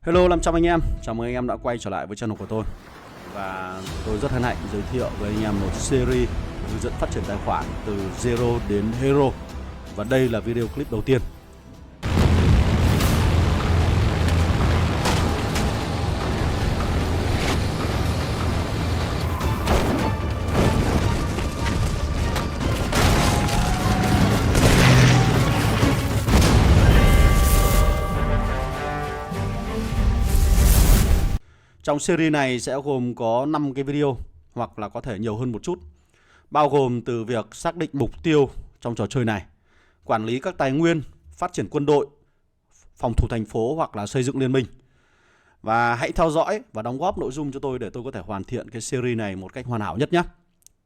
Hello 500 anh em, chào mừng anh em đã quay trở lại với channel của tôi. Và tôi rất hân hạnh giới thiệu với anh em một series hướng dẫn phát triển tài khoản từ Zero đến Hero. Và đây là video clip đầu tiên. Trong series này sẽ gồm có 5 cái video hoặc là có thể nhiều hơn một chút, bao gồm từ việc xác định mục tiêu trong trò chơi này, quản lý các tài nguyên, phát triển quân đội, phòng thủ thành phố hoặc là xây dựng liên minh. Và hãy theo dõi và đóng góp nội dung cho tôi để tôi có thể hoàn thiện cái series này một cách hoàn hảo nhất nhé.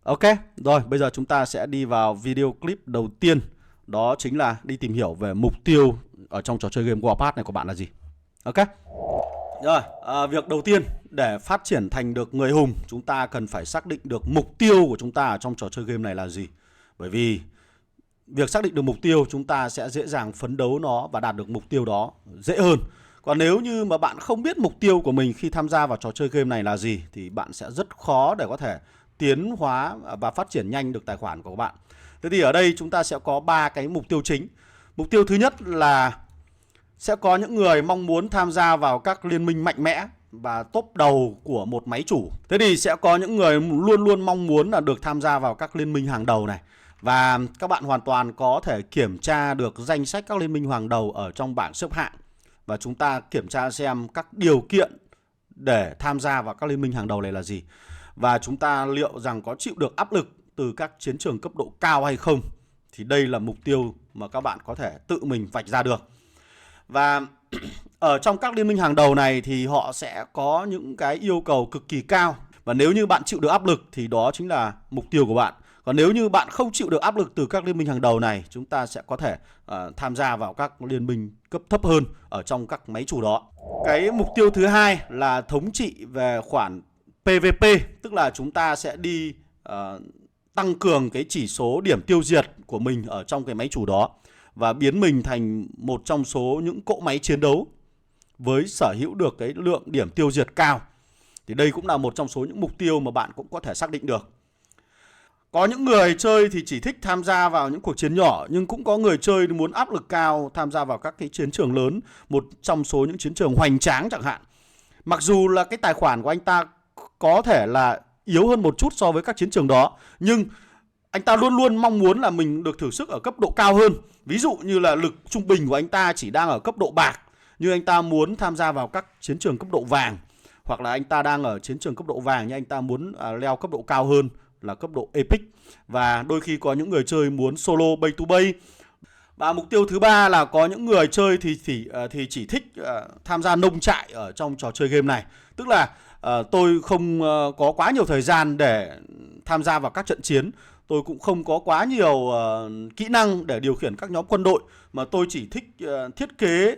Ok, rồi bây giờ chúng ta sẽ đi vào video clip đầu tiên. Đó chính là đi tìm hiểu về mục tiêu ở trong trò chơi game Warpath này của bạn là gì. Ok. Rồi, việc đầu tiên để phát triển thành được người hùng, chúng ta cần phải xác định được mục tiêu của chúng ta ở trong trò chơi game này là gì. Bởi vì việc xác định được mục tiêu, chúng ta sẽ dễ dàng phấn đấu nó và đạt được mục tiêu đó dễ hơn. Còn nếu như mà bạn không biết mục tiêu của mình khi tham gia vào trò chơi game này là gì, thì bạn sẽ rất khó để có thể tiến hóa và phát triển nhanh được tài khoản của bạn. Thế thì ở đây chúng ta sẽ có 3 cái mục tiêu chính. Mục tiêu thứ nhất là sẽ có những người mong muốn tham gia vào các liên minh mạnh mẽ và top đầu của một máy chủ. Thế thì sẽ có những người luôn luôn mong muốn là được tham gia vào các liên minh hàng đầu này. Và các bạn hoàn toàn có thể kiểm tra được danh sách các liên minh hàng đầu ở trong bảng xếp hạng. Và chúng ta kiểm tra xem các điều kiện để tham gia vào các liên minh hàng đầu này là gì. Và chúng ta liệu rằng có chịu được áp lực từ các chiến trường cấp độ cao hay không. Thì đây là mục tiêu mà các bạn có thể tự mình vạch ra được. Và ở trong các liên minh hàng đầu này thì họ sẽ có những cái yêu cầu cực kỳ cao. Và nếu như bạn chịu được áp lực thì đó chính là mục tiêu của bạn. Còn nếu như bạn không chịu được áp lực từ các liên minh hàng đầu này, chúng ta sẽ có thể tham gia vào các liên minh cấp thấp hơn ở trong các máy chủ đó. Cái mục tiêu thứ hai là thống trị về khoản PVP, tức là chúng ta sẽ đi tăng cường cái chỉ số điểm tiêu diệt của mình ở trong cái máy chủ đó và biến mình thành một trong số những cỗ máy chiến đấu với sở hữu được cái lượng điểm tiêu diệt cao. Thì đây cũng là một trong số những mục tiêu mà bạn cũng có thể xác định được. Có những người chơi thì chỉ thích tham gia vào những cuộc chiến nhỏ, nhưng cũng có người chơi muốn áp lực cao tham gia vào các cái chiến trường lớn, một trong số những chiến trường hoành tráng chẳng hạn. Mặc dù là cái tài khoản của anh ta có thể là yếu hơn một chút so với các chiến trường đó, nhưng anh ta luôn luôn mong muốn là mình được thử sức ở cấp độ cao hơn. Ví dụ như là lực trung bình của anh ta chỉ đang ở cấp độ bạc, nhưng anh ta muốn tham gia vào các chiến trường cấp độ vàng. Hoặc là anh ta đang ở chiến trường cấp độ vàng nhưng anh ta muốn leo cấp độ cao hơn là cấp độ epic. Và đôi khi có những người chơi muốn solo bay to bay. Và mục tiêu thứ ba là có những người chơi thì chỉ thích tham gia nông trại ở trong trò chơi game này. Tức là tôi không có quá nhiều thời gian để tham gia vào các trận chiến. Tôi cũng không có quá nhiều kỹ năng để điều khiển các nhóm quân đội, mà tôi chỉ thích thiết kế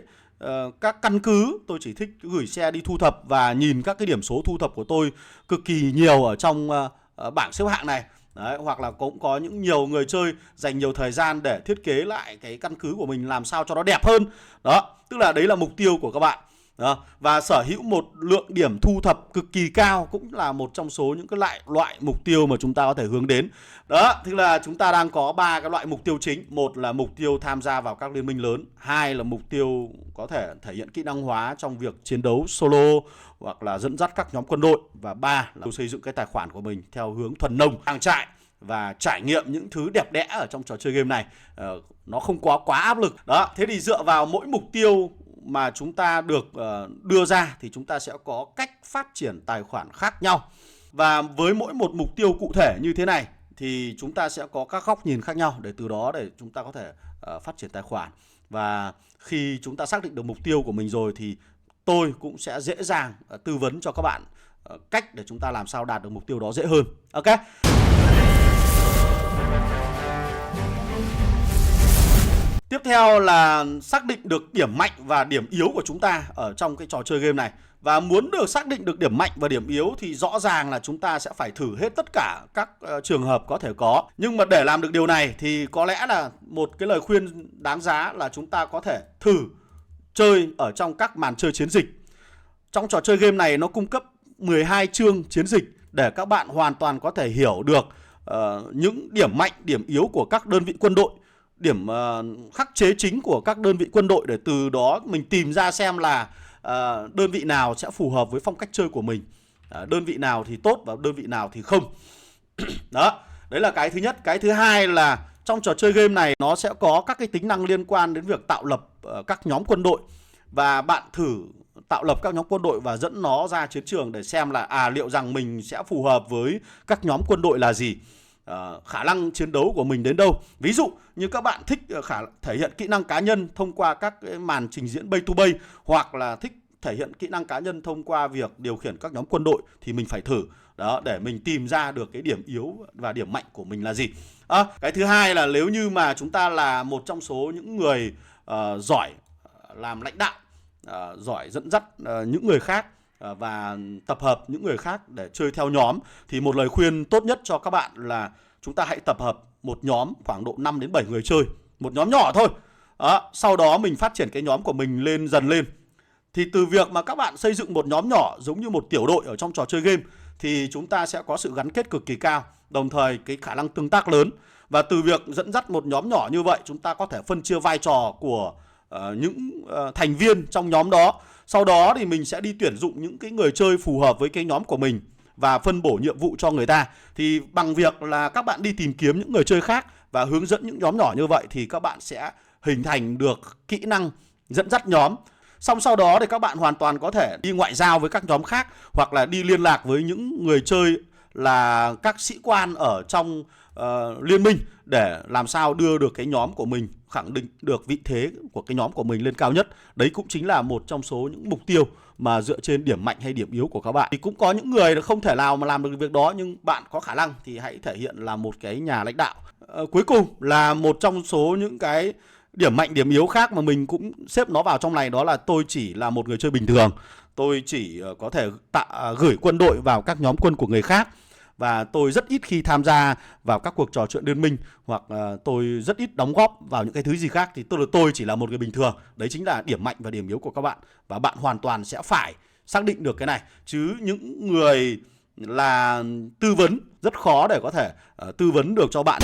các căn cứ. Tôi chỉ thích gửi xe đi thu thập và nhìn các cái điểm số thu thập của tôi cực kỳ nhiều ở trong bảng xếp hạng này. Đấy, hoặc là cũng có những nhiều người chơi dành nhiều thời gian để thiết kế lại cái căn cứ của mình làm sao cho nó đẹp hơn. Đó, tức là đấy là mục tiêu của các bạn. Đó. Và sở hữu một lượng điểm thu thập cực kỳ cao cũng là một trong số những cái loại mục tiêu mà chúng ta có thể hướng đến. Đó, tức là chúng ta đang có 3 cái loại mục tiêu chính. Một là mục tiêu tham gia vào các liên minh lớn. Hai là mục tiêu có thể thể hiện kỹ năng hóa trong việc chiến đấu solo hoặc là dẫn dắt các nhóm quân đội. Và 3 là xây dựng cái tài khoản của mình theo hướng thuần nông, trang trại và trải nghiệm những thứ đẹp đẽ ở trong trò chơi game này. Nó không quá áp lực. Đó, thế thì dựa vào mỗi mục tiêu mà chúng ta được đưa ra thì chúng ta sẽ có cách phát triển tài khoản khác nhau. Và với mỗi một mục tiêu cụ thể như thế này thì chúng ta sẽ có các góc nhìn khác nhau để từ đó để chúng ta có thể phát triển tài khoản. Và khi chúng ta xác định được mục tiêu của mình rồi thì tôi cũng sẽ dễ dàng tư vấn cho các bạn cách để chúng ta làm sao đạt được mục tiêu đó dễ hơn. Ok. Tiếp theo là xác định được điểm mạnh và điểm yếu của chúng ta ở trong cái trò chơi game này. Và muốn được xác định được điểm mạnh và điểm yếu thì rõ ràng là chúng ta sẽ phải thử hết tất cả các trường hợp có thể có. Nhưng mà để làm được điều này thì có lẽ là một cái lời khuyên đáng giá là chúng ta có thể thử chơi ở trong các màn chơi chiến dịch. Trong trò chơi game này nó cung cấp 12 chương chiến dịch để các bạn hoàn toàn có thể hiểu được những điểm mạnh, điểm yếu của các đơn vị quân đội, điểm khắc chế chính của các đơn vị quân đội, để từ đó mình tìm ra xem là đơn vị nào sẽ phù hợp với phong cách chơi của mình, đơn vị nào thì tốt và đơn vị nào thì không. Đó, đấy là cái thứ nhất. Cái thứ hai là trong trò chơi game này nó sẽ có các cái tính năng liên quan đến việc tạo lập các nhóm quân đội, và bạn thử tạo lập các nhóm quân đội và dẫn nó ra chiến trường để xem là liệu rằng mình sẽ phù hợp với các nhóm quân đội là gì, khả năng chiến đấu của mình đến đâu. Ví dụ như các bạn thích thể hiện kỹ năng cá nhân thông qua các cái màn trình diễn bay to bay, hoặc là thích thể hiện kỹ năng cá nhân thông qua việc điều khiển các nhóm quân đội, thì mình phải thử đó để mình tìm ra được cái điểm yếu và điểm mạnh của mình là gì. Cái thứ hai là nếu như mà chúng ta là một trong số những người giỏi làm lãnh đạo, giỏi dẫn dắt những người khác và tập hợp những người khác để chơi theo nhóm, thì một lời khuyên tốt nhất cho các bạn là chúng ta hãy tập hợp một nhóm khoảng độ 5 đến 7 người chơi, một nhóm nhỏ thôi. Sau đó mình phát triển cái nhóm của mình lên dần lên. Thì từ việc mà các bạn xây dựng một nhóm nhỏ giống như một tiểu đội ở trong trò chơi game, thì chúng ta sẽ có sự gắn kết cực kỳ cao, đồng thời cái khả năng tương tác lớn. Và từ việc dẫn dắt một nhóm nhỏ như vậy, chúng ta có thể phân chia vai trò của những thành viên trong nhóm đó. Sau đó thì mình sẽ đi tuyển dụng những cái người chơi phù hợp với cái nhóm của mình và phân bổ nhiệm vụ cho người ta. Thì bằng việc là các bạn đi tìm kiếm những người chơi khác và hướng dẫn những nhóm nhỏ như vậy, thì các bạn sẽ hình thành được kỹ năng dẫn dắt nhóm. Xong sau đó thì các bạn hoàn toàn có thể đi ngoại giao với các nhóm khác, hoặc là đi liên lạc với những người chơi là các sĩ quan ở trong liên minh, để làm sao đưa được cái nhóm của mình, khẳng định được vị thế của cái nhóm của mình lên cao nhất. Đấy cũng chính là một trong số những mục tiêu mà dựa trên điểm mạnh hay điểm yếu của các bạn. Thì cũng có những người không thể nào mà làm được việc đó, nhưng bạn có khả năng thì hãy thể hiện là một cái nhà lãnh đạo. Cuối cùng là một trong số những cái điểm mạnh điểm yếu khác mà mình cũng xếp nó vào trong này, đó là tôi chỉ là một người chơi bình thường. Tôi chỉ có thể gửi quân đội vào các nhóm quân của người khác, và tôi rất ít khi tham gia vào các cuộc trò chuyện liên minh, hoặc tôi rất ít đóng góp vào những cái thứ gì khác. Thì tôi chỉ là một người bình thường. Đấy chính là điểm mạnh và điểm yếu của các bạn, và bạn hoàn toàn sẽ phải xác định được cái này. Chứ những người là tư vấn rất khó để có thể tư vấn được cho bạn.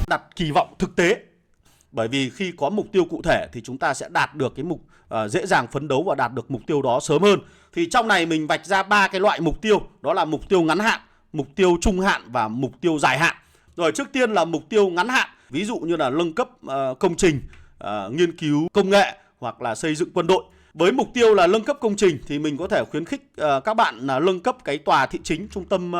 Đặt kỳ vọng thực tế, bởi vì khi có mục tiêu cụ thể thì chúng ta sẽ đạt được cái dễ dàng phấn đấu và đạt được mục tiêu đó sớm hơn. Thì trong này mình vạch ra 3 cái loại mục tiêu, đó là mục tiêu ngắn hạn, mục tiêu trung hạn và mục tiêu dài hạn. Rồi, trước tiên là mục tiêu ngắn hạn, ví dụ như là nâng cấp công trình, nghiên cứu công nghệ, hoặc là xây dựng quân đội. Với mục tiêu là nâng cấp công trình thì mình có thể khuyến khích các bạn là nâng cấp cái tòa thị chính, trung tâm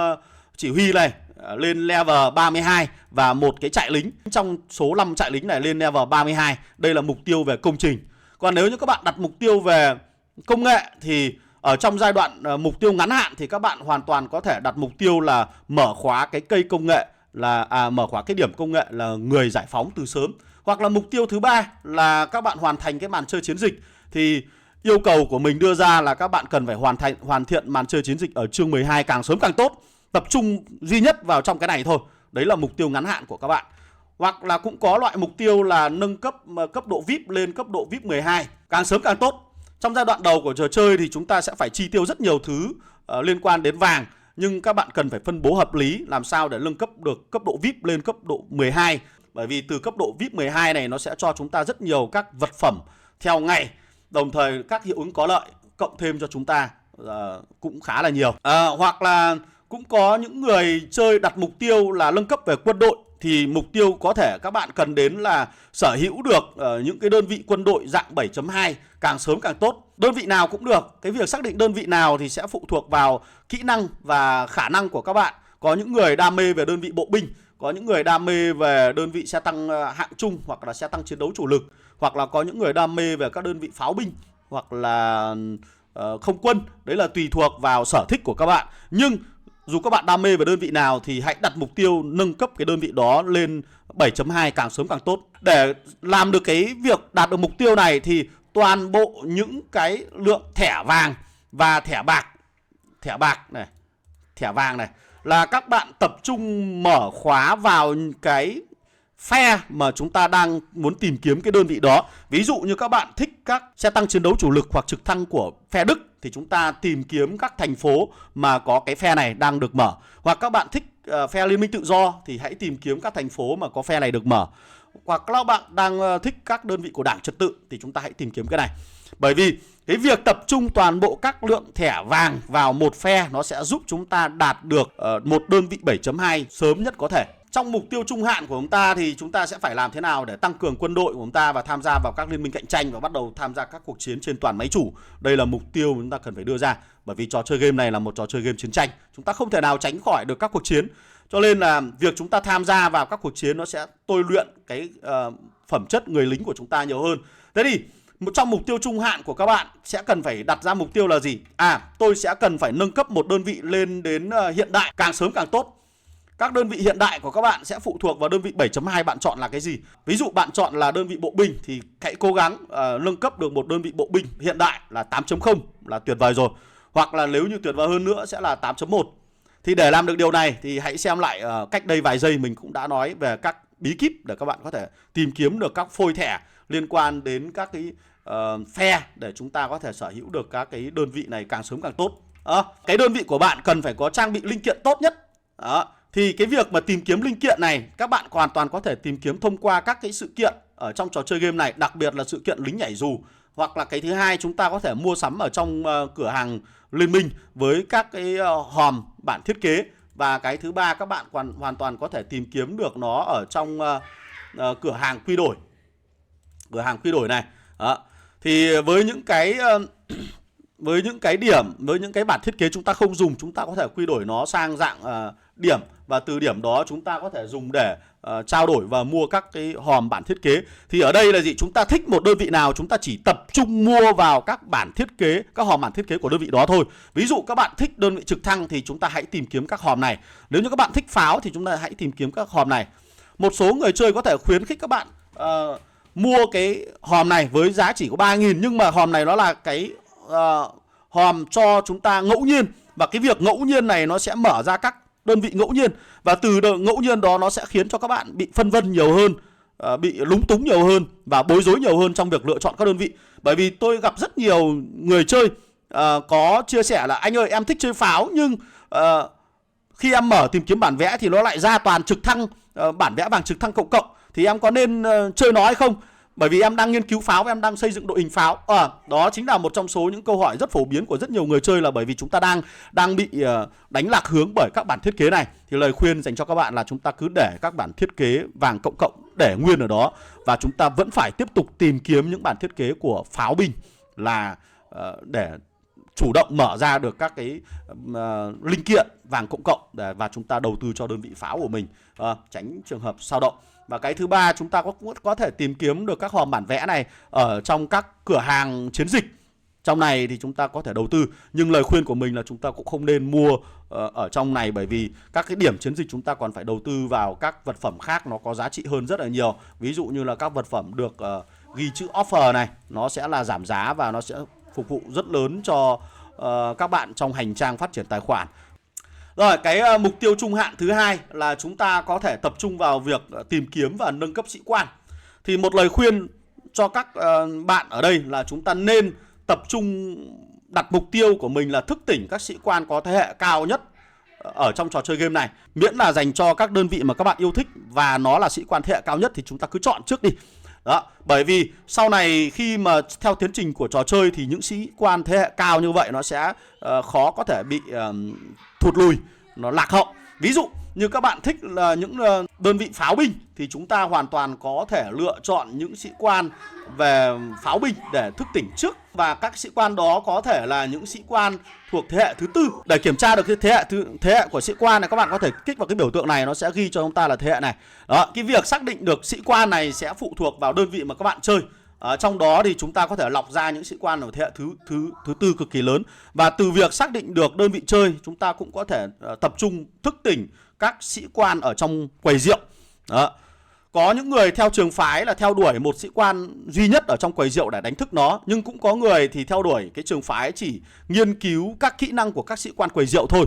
chỉ huy này lên level 32, và một cái trại lính trong số 5 trại lính này lên level 32. Đây là mục tiêu về công trình. Còn nếu như các bạn đặt mục tiêu về công nghệ thì ở trong giai đoạn mục tiêu ngắn hạn thì các bạn hoàn toàn có thể đặt mục tiêu là mở khóa cái cây công nghệ, là mở khóa cái điểm công nghệ là người giải phóng từ sớm. Hoặc là mục tiêu thứ ba là các bạn hoàn thành cái màn chơi chiến dịch. Thì yêu cầu của mình đưa ra là các bạn cần phải hoàn thiện màn chơi chiến dịch ở chương 12 càng sớm càng tốt. Tập trung duy nhất vào trong cái này thôi. Đấy là mục tiêu ngắn hạn của các bạn. Hoặc là cũng có loại mục tiêu là nâng cấp cấp độ VIP lên cấp độ VIP 12, càng sớm càng tốt. Trong giai đoạn đầu của trò chơi thì chúng ta sẽ phải chi tiêu rất nhiều thứ liên quan đến vàng, nhưng các bạn cần phải phân bố hợp lý làm sao để nâng cấp được cấp độ VIP lên cấp độ 12. Bởi vì từ cấp độ VIP 12 này nó sẽ cho chúng ta rất nhiều các vật phẩm theo ngày, đồng thời các hiệu ứng có lợi cộng thêm cho chúng ta cũng khá là nhiều. Hoặc là cũng có những người chơi đặt mục tiêu là nâng cấp về quân đội, thì mục tiêu có thể các bạn cần đến là sở hữu được những cái đơn vị quân đội dạng 7.2 càng sớm càng tốt. Đơn vị nào cũng được. Cái việc xác định đơn vị nào thì sẽ phụ thuộc vào kỹ năng và khả năng của các bạn. Có những người đam mê về đơn vị bộ binh, có những người đam mê về đơn vị xe tăng hạng trung hoặc là xe tăng chiến đấu chủ lực, hoặc là có những người đam mê về các đơn vị pháo binh hoặc là không quân. Đấy là tùy thuộc vào sở thích của các bạn. Nhưng dù các bạn đam mê về đơn vị nào thì hãy đặt mục tiêu nâng cấp cái đơn vị đó lên 7.2 càng sớm càng tốt. Để làm được cái việc đạt được mục tiêu này thì toàn bộ những cái lượng thẻ vàng và thẻ vàng này là các bạn tập trung mở khóa vào cái phe mà chúng ta đang muốn tìm kiếm cái đơn vị đó. Ví dụ như các bạn thích các xe tăng chiến đấu chủ lực hoặc trực thăng của phe Đức thì chúng ta tìm kiếm các thành phố mà có cái phe này đang được mở. Hoặc các bạn thích phe Liên minh Tự do thì hãy tìm kiếm các thành phố mà có phe này được mở. Hoặc các bạn đang thích các đơn vị của Đảng Trật tự thì chúng ta hãy tìm kiếm cái này. Bởi vì cái việc tập trung toàn bộ các lượng thẻ vàng vào một phe nó sẽ giúp chúng ta đạt được một đơn vị 7.2 sớm nhất có thể. Trong mục tiêu trung hạn của chúng ta thì chúng ta sẽ phải làm thế nào để tăng cường quân đội của chúng ta và tham gia vào các liên minh cạnh tranh và bắt đầu tham gia các cuộc chiến trên toàn máy chủ. Đây là mục tiêu chúng ta cần phải đưa ra. Bởi vì trò chơi game này là một trò chơi game chiến tranh. Chúng ta không thể nào tránh khỏi được các cuộc chiến. Cho nên là việc chúng ta tham gia vào các cuộc chiến nó sẽ tôi luyện cái phẩm chất người lính của chúng ta nhiều hơn. Thế thì trong mục tiêu trung hạn của các bạn sẽ cần phải đặt ra mục tiêu là gì? Tôi sẽ cần phải nâng cấp một đơn vị lên đến hiện đại, càng sớm càng tốt. Các đơn vị hiện đại của các bạn sẽ phụ thuộc vào đơn vị 7.2 bạn chọn là cái gì. Ví dụ bạn chọn là đơn vị bộ binh thì hãy cố gắng nâng cấp được một đơn vị bộ binh hiện đại là 8.0 là tuyệt vời rồi. Hoặc là nếu như tuyệt vời hơn nữa sẽ là 8.1. Thì để làm được điều này thì hãy xem lại cách đây vài giây mình cũng đã nói về các bí kíp để các bạn có thể tìm kiếm được các phôi thẻ liên quan đến các cái phe để chúng ta có thể sở hữu được các cái đơn vị này càng sớm càng tốt. Cái đơn vị của bạn cần phải có trang bị linh kiện tốt nhất. Thì cái việc mà tìm kiếm linh kiện này các bạn hoàn toàn có thể tìm kiếm thông qua các cái sự kiện ở trong trò chơi game này, đặc biệt là sự kiện lính nhảy dù. Hoặc là cái thứ hai chúng ta có thể mua sắm ở trong cửa hàng liên minh với các cái hòm bản thiết kế. Và cái thứ ba các bạn hoàn toàn có thể tìm kiếm được nó ở trong cửa hàng quy đổi. Cửa hàng quy đổi này. Thì với những cái điểm, với những cái bản thiết kế chúng ta không dùng, chúng ta có thể quy đổi nó sang dạng điểm. Và từ điểm đó chúng ta có thể dùng để trao đổi và mua các cái hòm bản thiết kế. Thì ở đây là gì? Chúng ta thích một đơn vị nào chúng ta chỉ tập trung mua vào các bản thiết kế, các hòm bản thiết kế của đơn vị đó thôi. Ví dụ các bạn thích đơn vị trực thăng thì chúng ta hãy tìm kiếm các hòm này. Nếu như các bạn thích pháo thì chúng ta hãy tìm kiếm các hòm này. Một số người chơi có thể khuyến khích các bạn mua cái hòm này với giá chỉ có 3.000, nhưng mà hòm này nó là cái hòm cho chúng ta ngẫu nhiên. Và cái việc ngẫu nhiên này nó sẽ mở ra các đơn vị ngẫu nhiên. Và từ ngẫu nhiên đó nó sẽ khiến cho các bạn bị phân vân nhiều hơn, bị lúng túng nhiều hơn và bối rối nhiều hơn trong việc lựa chọn các đơn vị. Bởi vì tôi gặp rất nhiều người chơi có chia sẻ là anh ơi em thích chơi pháo, nhưng khi em mở tìm kiếm bản vẽ thì nó lại ra toàn trực thăng, bản vẽ bằng trực thăng cộng cộng. Thì em có nên chơi nó hay không? Bởi vì em đang nghiên cứu pháo và em đang xây dựng đội hình pháo. Đó chính là một trong số những câu hỏi rất phổ biến của rất nhiều người chơi, là bởi vì chúng ta đang bị đánh lạc hướng bởi các bản thiết kế này. Thì lời khuyên dành cho các bạn là chúng ta cứ để các bản thiết kế vàng cộng cộng để nguyên ở đó, và chúng ta vẫn phải tiếp tục tìm kiếm những bản thiết kế của pháo binh là để chủ động mở ra được các cái linh kiện vàng cộng cộng và chúng ta đầu tư cho đơn vị pháo của mình, tránh trường hợp sao động. Và cái thứ ba, chúng ta có thể tìm kiếm được các hòm bản vẽ này ở trong các cửa hàng chiến dịch. Trong này thì chúng ta có thể đầu tư, nhưng lời khuyên của mình là chúng ta cũng không nên mua ở trong này, bởi vì các cái điểm chiến dịch chúng ta còn phải đầu tư vào các vật phẩm khác nó có giá trị hơn rất là nhiều. Ví dụ như là các vật phẩm được ghi chữ offer này, nó sẽ là giảm giá và nó sẽ phục vụ rất lớn cho các bạn trong hành trang phát triển tài khoản. Rồi, cái mục tiêu trung hạn thứ hai là chúng ta có thể tập trung vào việc tìm kiếm và nâng cấp sĩ quan. Thì một lời khuyên cho các bạn ở đây là chúng ta nên tập trung đặt mục tiêu của mình là thức tỉnh các sĩ quan có thế hệ cao nhất ở trong trò chơi game này. Miễn là dành cho các đơn vị mà các bạn yêu thích và nó là sĩ quan thế hệ cao nhất thì chúng ta cứ chọn trước đi. Đó, bởi vì sau này khi mà theo tiến trình của trò chơi thì những sĩ quan thế hệ cao như vậy nó sẽ khó có thể bị thụt lùi, nó lạc hậu. Ví dụ như các bạn thích là những đơn vị pháo binh thì chúng ta hoàn toàn có thể lựa chọn những sĩ quan về pháo binh để thức tỉnh trước, và các sĩ quan đó có thể là những sĩ quan thuộc thế hệ thứ tư. Để kiểm tra được cái thế hệ của sĩ quan này, các bạn có thể kích vào cái biểu tượng này, nó sẽ ghi cho chúng ta là thế hệ này. Đó, cái việc xác định được sĩ quan này sẽ phụ thuộc vào đơn vị mà các bạn chơi. Trong đó thì chúng ta có thể lọc ra những sĩ quan ở thế hệ thứ tư cực kỳ lớn. Và từ việc xác định được đơn vị chơi, chúng ta cũng có thể tập trung thức tỉnh các sĩ quan ở trong quầy rượu. Đó. Có những người theo trường phái là theo đuổi một sĩ quan duy nhất ở trong quầy rượu để đánh thức nó, nhưng cũng có người thì theo đuổi cái trường phái chỉ nghiên cứu các kỹ năng của các sĩ quan quầy rượu thôi.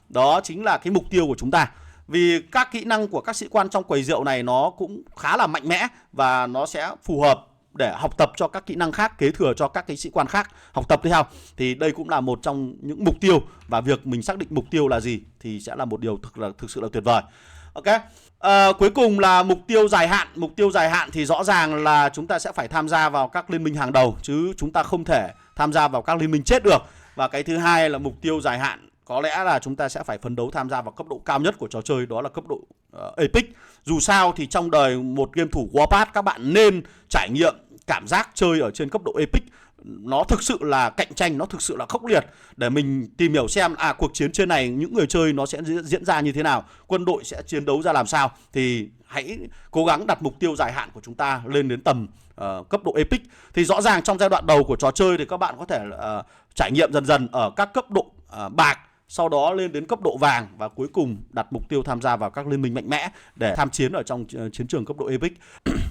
Đó chính là cái mục tiêu của chúng ta. Vì các kỹ năng của các sĩ quan trong quầy rượu này nó cũng khá là mạnh mẽ và nó sẽ phù hợp để học tập cho các kỹ năng khác, kế thừa cho các cái sĩ quan khác học tập tiếp theo. Thì đây cũng là một trong những mục tiêu, và việc mình xác định mục tiêu là gì thì sẽ là một điều thực sự là tuyệt vời. Ok. Cuối cùng là mục tiêu dài hạn. Mục tiêu dài hạn thì rõ ràng là chúng ta sẽ phải tham gia vào các liên minh hàng đầu, chứ chúng ta không thể tham gia vào các liên minh chết được. Và cái thứ hai là mục tiêu dài hạn có lẽ là chúng ta sẽ phải phấn đấu tham gia vào cấp độ cao nhất của trò chơi, đó là cấp độ Epic. Dù sao thì trong đời một game thủ Warpath, các bạn nên trải nghiệm cảm giác chơi ở trên cấp độ Epic. Nó thực sự là cạnh tranh, nó thực sự là khốc liệt, để mình tìm hiểu xem cuộc chiến trên này những người chơi nó sẽ diễn ra như thế nào, quân đội sẽ chiến đấu ra làm sao. Thì hãy cố gắng đặt mục tiêu dài hạn của chúng ta lên đến tầm cấp độ Epic. Thì rõ ràng trong giai đoạn đầu của trò chơi thì các bạn có thể trải nghiệm dần dần ở các cấp độ bạc, sau đó lên đến cấp độ vàng, và cuối cùng đặt mục tiêu tham gia vào các liên minh mạnh mẽ để tham chiến ở trong chiến trường cấp độ Epic.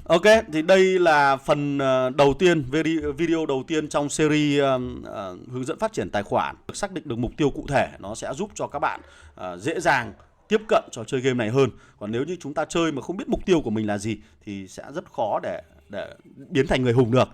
Ok, thì đây là phần đầu tiên, video đầu tiên trong series hướng dẫn phát triển tài khoản. Xác định được mục tiêu cụ thể nó sẽ giúp cho các bạn dễ dàng tiếp cận trò chơi game này hơn. Còn nếu như chúng ta chơi mà không biết mục tiêu của mình là gì thì sẽ rất khó để biến thành người hùng được.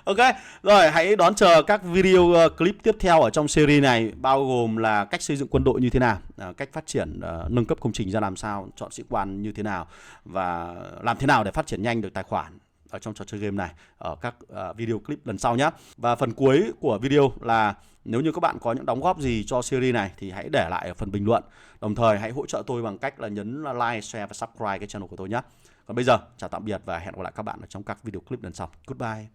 Ok, rồi hãy đón chờ các video clip tiếp theo ở trong series này, bao gồm là cách xây dựng quân đội như thế nào, cách phát triển nâng cấp công trình ra làm sao, chọn sĩ quan như thế nào, và làm thế nào để phát triển nhanh được tài khoản ở trong trò chơi game này ở các video clip lần sau nhé. Và phần cuối của video là nếu như các bạn có những đóng góp gì cho series này thì hãy để lại ở phần bình luận. Đồng thời hãy hỗ trợ tôi bằng cách là nhấn like, share và subscribe cái channel của tôi nhé. Còn bây giờ, chào tạm biệt và hẹn gặp lại các bạn ở trong các video clip lần sau. Goodbye.